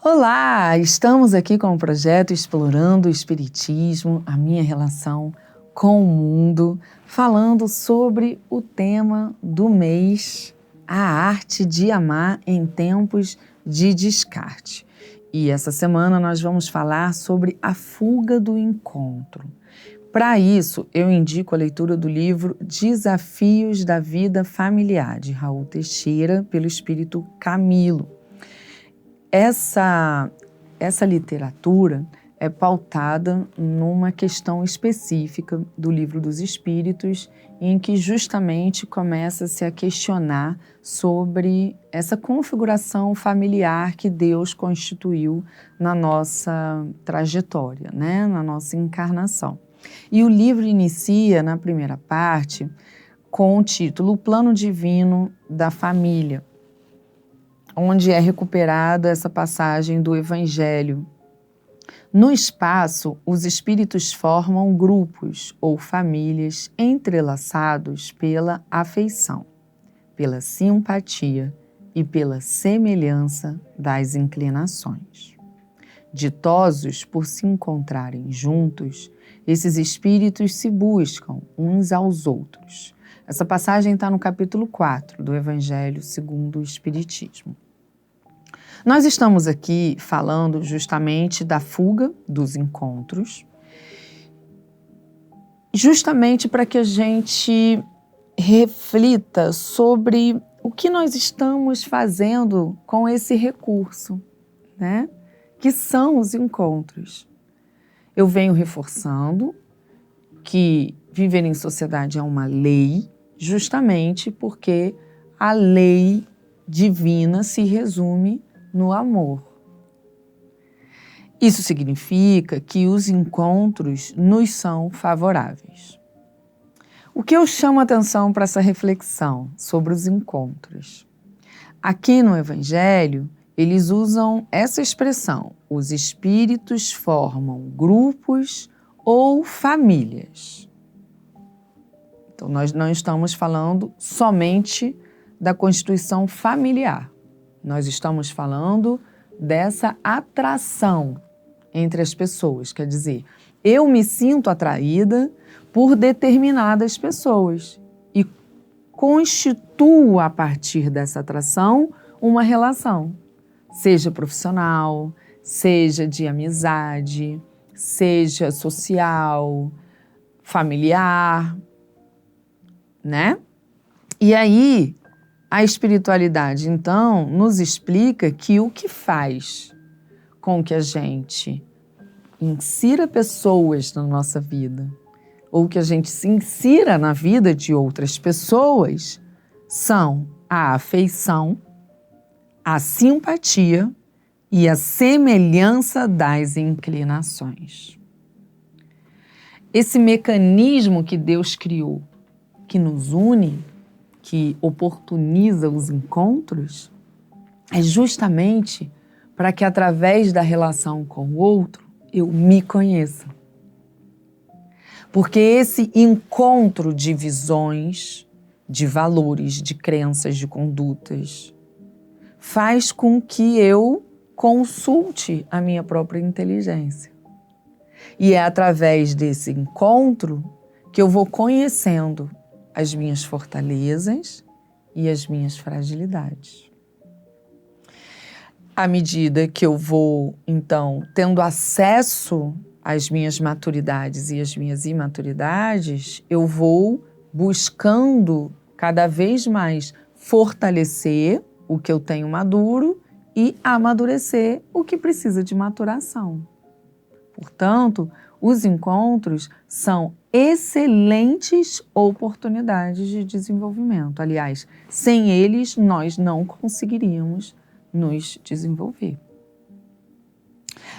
Olá, estamos aqui com o projeto Explorando o Espiritismo, a minha relação com o mundo, falando sobre o tema do mês, a arte de amar em tempos de descarte. E essa semana nós vamos falar sobre a fuga do encontro. Para isso, eu indico a leitura do livro Desafios da Vida Familiar, de Raul Teixeira, pelo espírito Camilo. Essa literatura é pautada numa questão específica do Livro dos Espíritos, em que justamente começa-se a questionar sobre essa configuração familiar que Deus constituiu na nossa trajetória, né? Na nossa encarnação. E o livro inicia, na primeira parte, com o título O Plano Divino da Família, onde é recuperada essa passagem do Evangelho. No espaço, os espíritos formam grupos ou famílias entrelaçados pela afeição, pela simpatia e pela semelhança das inclinações. Ditosos por se encontrarem juntos, esses espíritos se buscam uns aos outros. Essa passagem está no capítulo 4 do Evangelho segundo o Espiritismo. Nós estamos aqui falando justamente da fuga dos encontros, justamente para que a gente reflita sobre o que nós estamos fazendo com esse recurso, né? Que são os encontros. Eu venho reforçando que viver em sociedade é uma lei, justamente porque a lei divina se resume no amor. Isso significa que os encontros nos são favoráveis. O que eu chamo a atenção para essa reflexão sobre os encontros? Aqui no Evangelho, eles usam essa expressão: os espíritos formam grupos ou famílias. Então, nós não estamos falando somente da constituição familiar. Nós estamos falando dessa atração entre as pessoas. Quer dizer, eu me sinto atraída por determinadas pessoas e constituo a partir dessa atração uma relação, seja profissional, seja de amizade, seja social, familiar, né? E aí, a espiritualidade, então, nos explica que o que faz com que a gente insira pessoas na nossa vida, ou que a gente se insira na vida de outras pessoas, são a afeição, a simpatia e a semelhança das inclinações. Esse mecanismo que Deus criou, que nos une, que oportuniza os encontros, é justamente para que através da relação com o outro eu me conheça. Porque esse encontro de visões, de valores, de crenças, de condutas, faz com que eu consulte a minha própria inteligência. E é através desse encontro que eu vou conhecendo as minhas fortalezas e as minhas fragilidades. À medida que eu vou, então, tendo acesso às minhas maturidades e às minhas imaturidades, eu vou buscando cada vez mais fortalecer o que eu tenho maduro e amadurecer o que precisa de maturação. Portanto, os encontros são excelentes oportunidades de desenvolvimento. Aliás, sem eles nós não conseguiríamos nos desenvolver.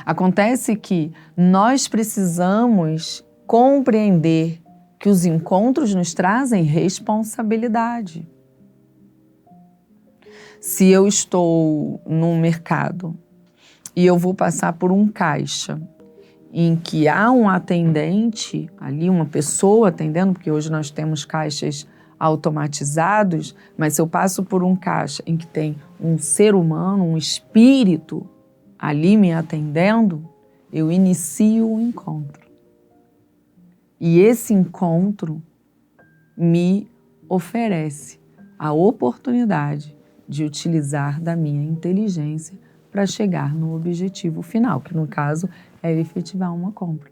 Acontece que nós precisamos compreender que os encontros nos trazem responsabilidade. Se eu estou num mercado e eu vou passar por um caixa em que há um atendente ali, uma pessoa atendendo, porque hoje nós temos caixas automatizados, mas se eu passo por um caixa em que tem um ser humano, um espírito ali me atendendo, eu inicio o encontro. E esse encontro me oferece a oportunidade de utilizar da minha inteligência para chegar no objetivo final, que no caso é efetivar uma compra.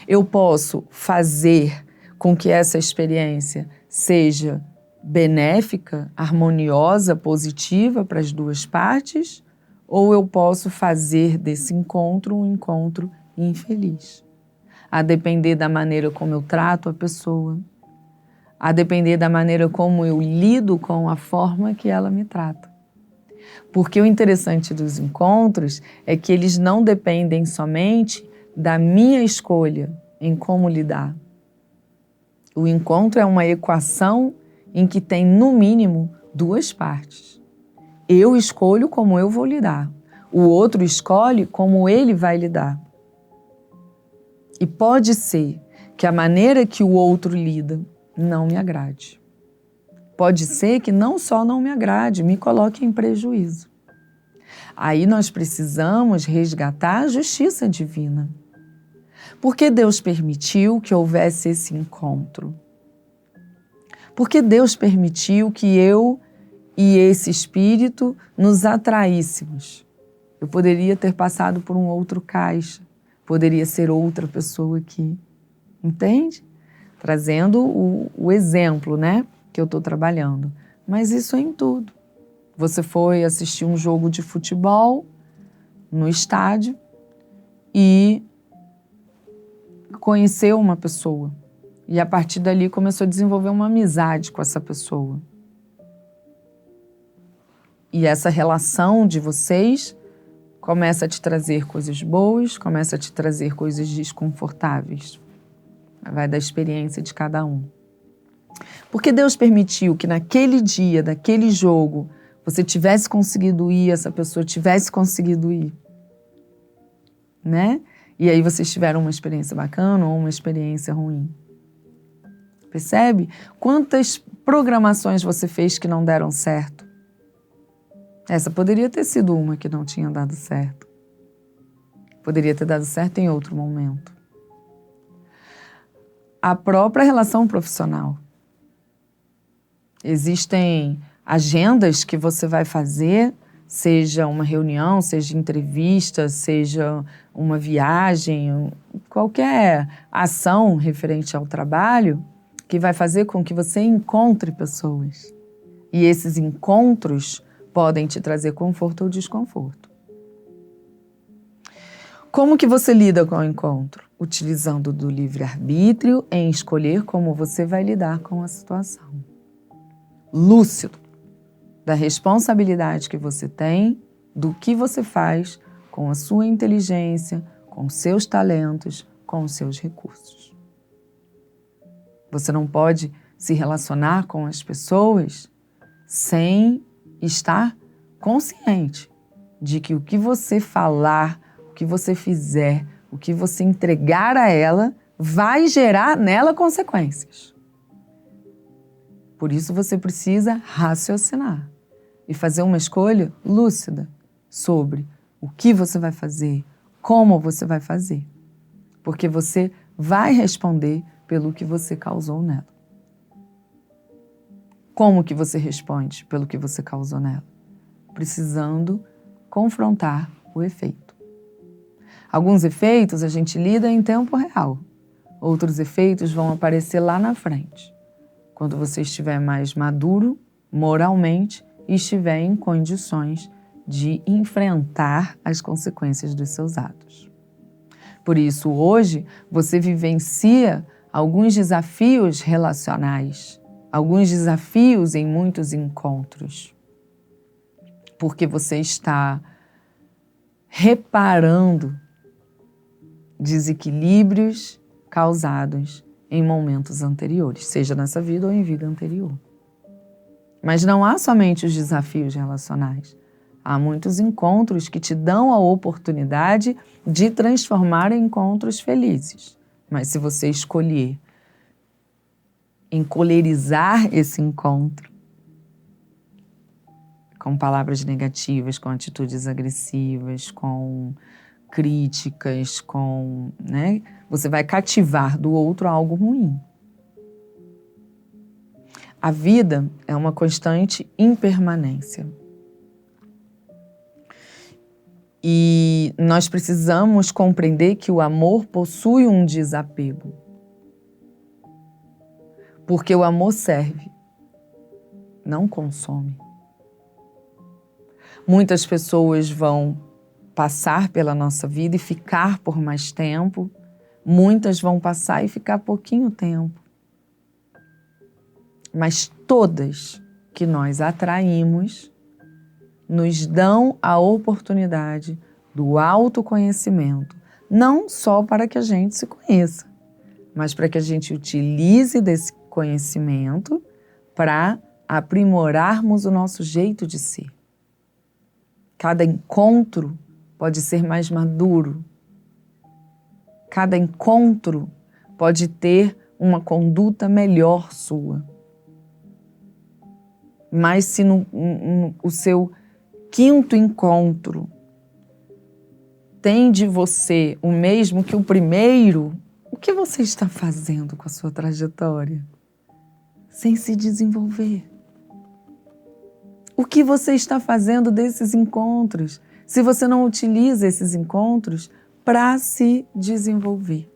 Eu posso fazer com que essa experiência seja benéfica, harmoniosa, positiva para as duas partes, ou eu posso fazer desse encontro um encontro infeliz. A depender da maneira como eu trato a pessoa, a depender da maneira como eu lido com a forma que ela me trata. Porque o interessante dos encontros é que eles não dependem somente da minha escolha em como lidar. O encontro é uma equação em que tem, no mínimo, duas partes. Eu escolho como eu vou lidar. O outro escolhe como ele vai lidar. E pode ser que a maneira que o outro lida não me agrade. Pode ser que não só não me agrade, me coloque em prejuízo. Aí nós precisamos resgatar a justiça divina. Porque Deus permitiu que houvesse esse encontro? Porque Deus permitiu que eu e esse espírito nos atraíssemos? Eu poderia ter passado por um outro caixa, poderia ser outra pessoa aqui, entende? Trazendo o exemplo, né, que eu estou trabalhando. Mas isso é em tudo. Você foi assistir um jogo de futebol no estádio e conheceu uma pessoa. E a partir dali começou a desenvolver uma amizade com essa pessoa. E essa relação de vocês começa a te trazer coisas boas, começa a te trazer coisas desconfortáveis. Vai da experiência de cada um. Porque Deus permitiu que naquele dia, daquele jogo, você tivesse conseguido ir, essa pessoa tivesse conseguido ir. Né? E aí vocês tiveram uma experiência bacana ou uma experiência ruim. Percebe? Quantas programações você fez que não deram certo? Essa poderia ter sido uma que não tinha dado certo. Poderia ter dado certo em outro momento. A própria relação profissional. Existem agendas que você vai fazer, seja uma reunião, seja entrevista, seja uma viagem, qualquer ação referente ao trabalho, que vai fazer com que você encontre pessoas. E esses encontros podem te trazer conforto ou desconforto. Como que você lida com o encontro? Utilizando do livre-arbítrio em escolher como você vai lidar com a situação. Lúcido da responsabilidade que você tem, do que você faz com a sua inteligência, com os seus talentos, com os seus recursos. Você não pode se relacionar com as pessoas sem estar consciente de que o que você falar, o que você fizer, o que você entregar a ela, vai gerar nela consequências. Por isso você precisa raciocinar e fazer uma escolha lúcida sobre o que você vai fazer, como você vai fazer. Porque você vai responder pelo que você causou nela. Como que você responde pelo que você causou nela? Precisando confrontar o efeito. Alguns efeitos a gente lida em tempo real. Outros efeitos vão aparecer lá na frente, quando você estiver mais maduro moralmente e estiver em condições de enfrentar as consequências dos seus atos. Por isso, hoje, você vivencia alguns desafios relacionais, alguns desafios em muitos encontros, porque você está reparando desequilíbrios causados em momentos anteriores, seja nessa vida ou em vida anterior. Mas não há somente os desafios relacionais. Há muitos encontros que te dão a oportunidade de transformar em encontros felizes. Mas se você escolher encolerizar esse encontro, com palavras negativas, com atitudes agressivas, com críticas, né? Você vai cativar do outro algo ruim. A vida é uma constante impermanência. E nós precisamos compreender que o amor possui um desapego. Porque o amor serve, não consome. Muitas pessoas vão passar pela nossa vida e ficar por mais tempo. Muitas vão passar e ficar pouquinho tempo. Mas todas que nós atraímos nos dão a oportunidade do autoconhecimento, não só para que a gente se conheça, mas para que a gente utilize desse conhecimento para aprimorarmos o nosso jeito de ser. Cada encontro pode ser mais maduro. Cada encontro pode ter uma conduta melhor sua. Mas se o seu quinto encontro tem de você o mesmo que o primeiro, o que você está fazendo com a sua trajetória? Sem se desenvolver. O que você está fazendo desses encontros, se você não utiliza esses encontros para se desenvolver?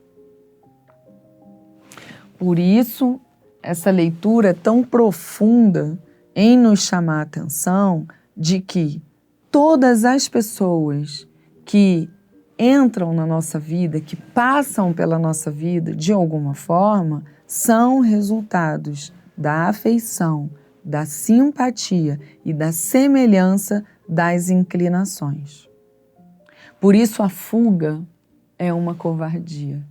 Por isso, essa leitura é tão profunda em nos chamar a atenção de que todas as pessoas que entram na nossa vida, que passam pela nossa vida de alguma forma, são resultados da afeição, da simpatia e da semelhança das inclinações. Por isso a fuga é uma covardia.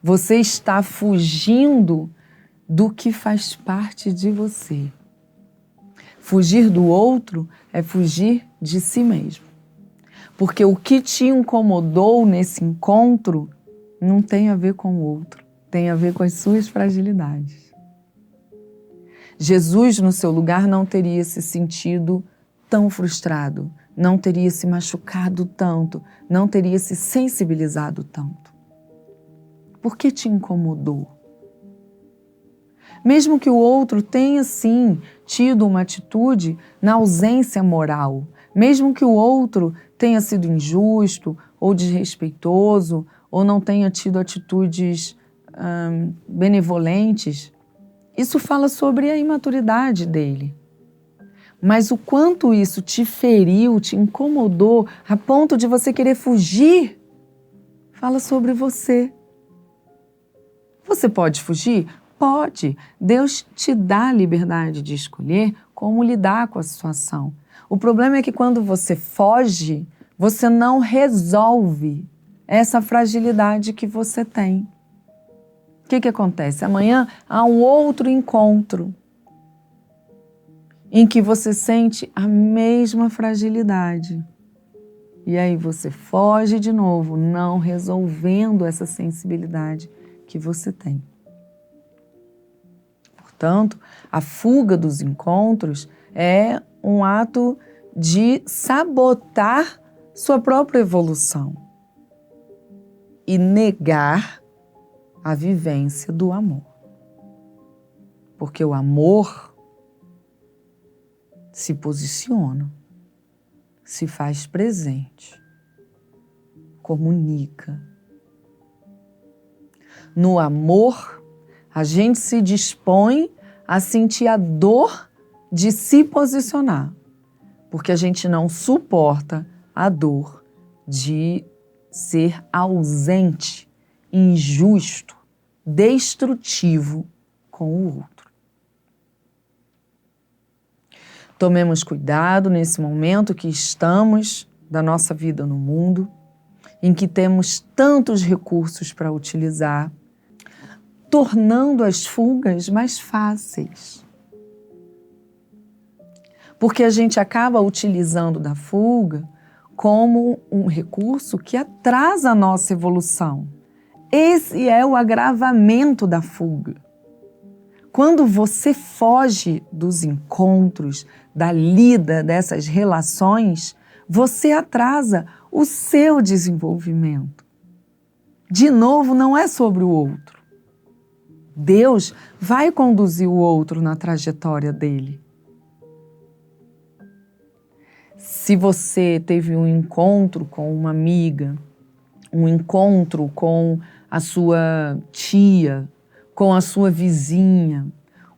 Você está fugindo do que faz parte de você. Fugir do outro é fugir de si mesmo. Porque o que te incomodou nesse encontro não tem a ver com o outro, tem a ver com as suas fragilidades. Jesus, no seu lugar, não teria se sentido tão frustrado, não teria se machucado tanto, não teria se sensibilizado tanto. Por que te incomodou? Mesmo que o outro tenha, sim, tido uma atitude na ausência moral, mesmo que o outro tenha sido injusto ou desrespeitoso, ou não tenha tido atitudes benevolentes, isso fala sobre a imaturidade dele. Mas o quanto isso te feriu, te incomodou, a ponto de você querer fugir, fala sobre você. Você pode fugir? Pode. Deus te dá a liberdade de escolher como lidar com a situação. O problema é que quando você foge, você não resolve essa fragilidade que você tem. O que acontece? Amanhã há um outro encontro em que você sente a mesma fragilidade. E aí você foge de novo, não resolvendo essa sensibilidade que você tem. Portanto, a fuga dos encontros é um ato de sabotar sua própria evolução e negar a vivência do amor. Porque o amor se posiciona, se faz presente, comunica. No amor, a gente se dispõe a sentir a dor de se posicionar, porque a gente não suporta a dor de ser ausente, injusto, destrutivo com o outro. Tomemos cuidado nesse momento que estamos da nossa vida no mundo, em que temos tantos recursos para utilizar, tornando as fugas mais fáceis. Porque a gente acaba utilizando da fuga como um recurso que atrasa a nossa evolução. Esse é o agravamento da fuga. Quando você foge dos encontros, da lida dessas relações, você atrasa o seu desenvolvimento. De novo, não é sobre o outro. Deus vai conduzir o outro na trajetória dele. Se você teve um encontro com uma amiga, um encontro com a sua tia, com a sua vizinha,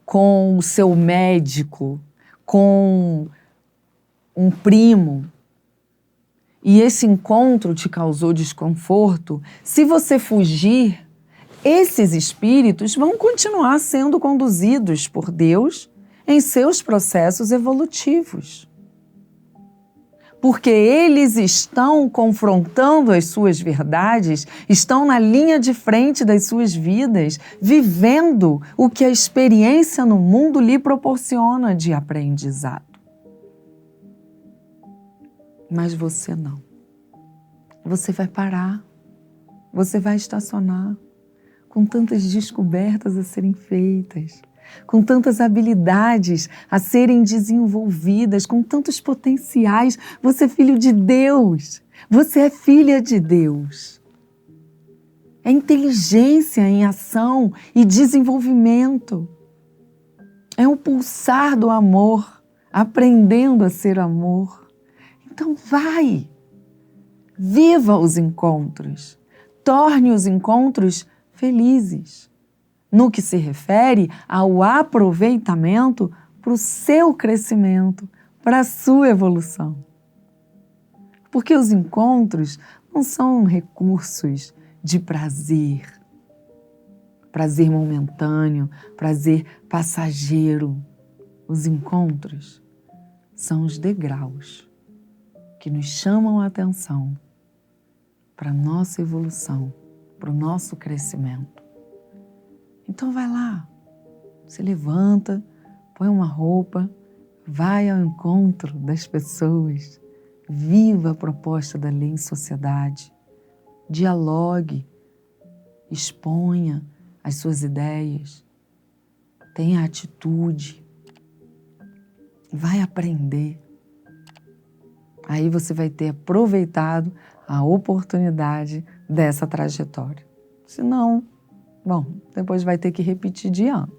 com o seu médico, com um primo, e esse encontro te causou desconforto, se você fugir, esses espíritos vão continuar sendo conduzidos por Deus em seus processos evolutivos. Porque eles estão confrontando as suas verdades, estão na linha de frente das suas vidas, vivendo o que a experiência no mundo lhe proporciona de aprendizado. Mas você não. Você vai parar, você vai estacionar, com tantas descobertas a serem feitas, com tantas habilidades a serem desenvolvidas, com tantos potenciais. Você é filho de Deus, você é filha de Deus. É inteligência em ação e desenvolvimento. É um pulsar do amor, aprendendo a ser amor. Então vai, viva os encontros, torne os encontros felizes, no que se refere ao aproveitamento para o seu crescimento, para a sua evolução. Porque os encontros não são recursos de prazer, prazer momentâneo, prazer passageiro. Os encontros são os degraus que nos chamam a atenção para a nossa evolução, para o nosso crescimento. Então vai lá, se levanta, põe uma roupa, vai ao encontro das pessoas, viva a proposta da lei em sociedade, dialogue, exponha as suas ideias, tenha atitude, vai aprender. Aí você vai ter aproveitado a oportunidade dessa trajetória. Se não, bom, depois vai ter que repetir de ano.